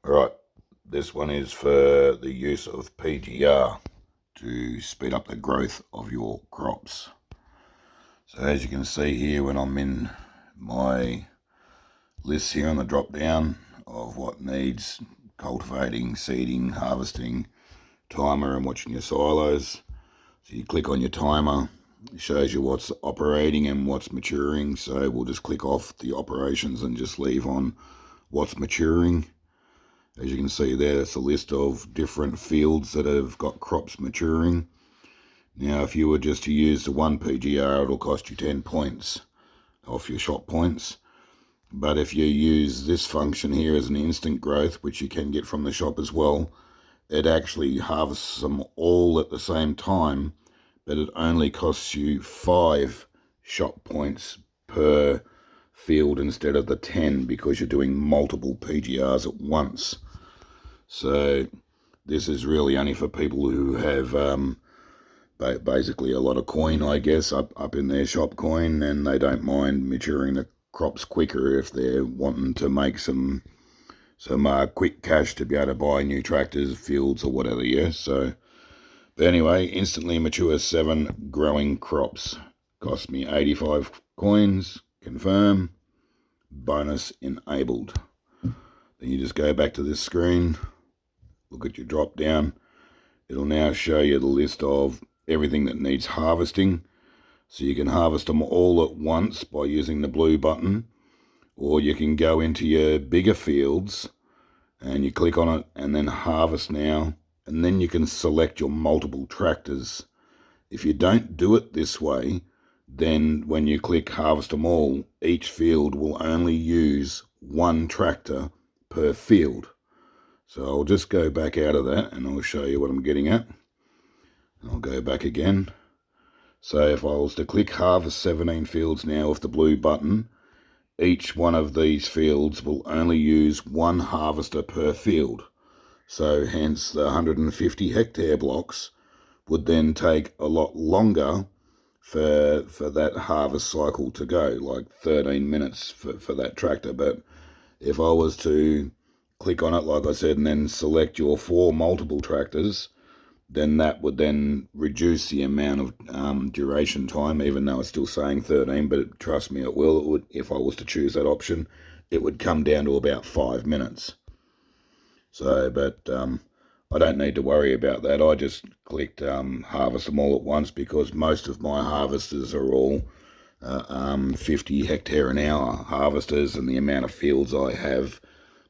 Alright, this one is for the use of PGR to speed up the growth of your crops. So as you can see here, when I'm in my list here on the drop down of what needs cultivating, seeding, harvesting, timer and watching your silos. So you click on your timer, it shows you what's operating and what's maturing. So we'll just click off the operations and just leave on what's maturing. As you can see there, it's a list of different fields that have got crops maturing. Now, if you were just to use the one PGR, it'll cost you 10 points off your shop points. But if you use this function here as an instant growth, which you can get from the shop as well, it actually harvests them all at the same time, but it only costs you 5 shop points per field instead of the 10 because you're doing multiple PGRs at once. So this is really only for people who have basically a lot of coin, I guess, up in their shop coin, and they don't mind maturing the crops quicker if they're wanting to make some quick cash to be able to buy new tractors, fields or whatever. Yeah, so but anyway, instantly mature 7 growing crops. Cost me 85 coins. Confirm. Bonus enabled. Then you just go back to this screen, look at your drop down. It'll now show you the list of everything that needs harvesting. So you can harvest them all at once by using the blue button, or you can go into your bigger fields and you click on it and then harvest now, and then you can select your multiple tractors. If you don't do it this way, then when you click harvest them all, each field will only use 1 tractor per field. So I'll just go back out of that and I'll show you what I'm getting at. And I'll go back again. So if I was to click harvest 17 fields now with the blue button, each one of these fields will only use 1 harvester per field. So hence the 150 hectare blocks would then take a lot longer for that harvest cycle to go, like 13 minutes for that tractor. But if I was to click on it, like I said, and then select your 4 multiple tractors, then that would then reduce the amount of duration time, even though it's still saying 13, but trust me, it will. It would, if I was to choose that option, it would come down to about 5 minutes. So, but I don't need to worry about that. I just clicked harvest them all at once because most of my harvesters are all 50 hectare an hour harvesters, and the amount of fields I have,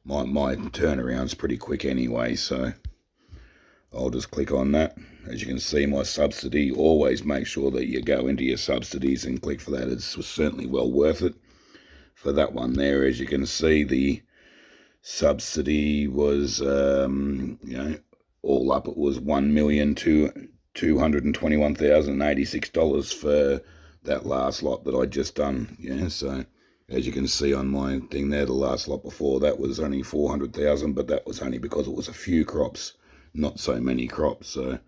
my turnaround's pretty quick anyway, so I'll just click on that. As you can see, my subsidy, always make sure that you go into your subsidies and click for that. It's certainly well worth it. For that one there, as you can see, the subsidy was, all up, it was $1,221,086 for that last lot that I just done. Yeah, so as you can see on my thing there, the last lot before that was only 400,000, but that was only because it was a few crops, not so many crops. So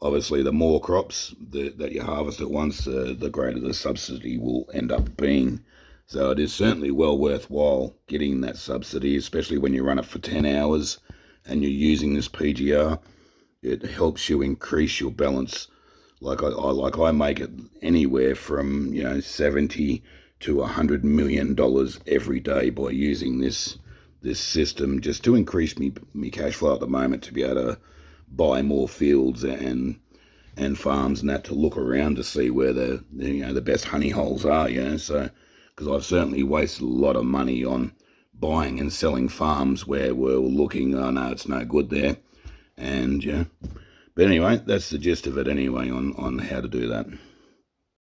obviously the more crops that you harvest at once, the greater the subsidy will end up being. So it is certainly well worthwhile getting that subsidy, especially when you run it for 10 hours and you're using this PGR. It helps you increase your balance. Like I make it anywhere from 70 to $100 million every day by using this system, just to increase me cash flow at the moment, to be able to buy more fields and farms and that, to look around to see where the best honey holes are. So because I've certainly wasted a lot of money on buying and selling farms where we're looking, oh no, it's no good there. And but anyway, that's the gist of it anyway on how to do that.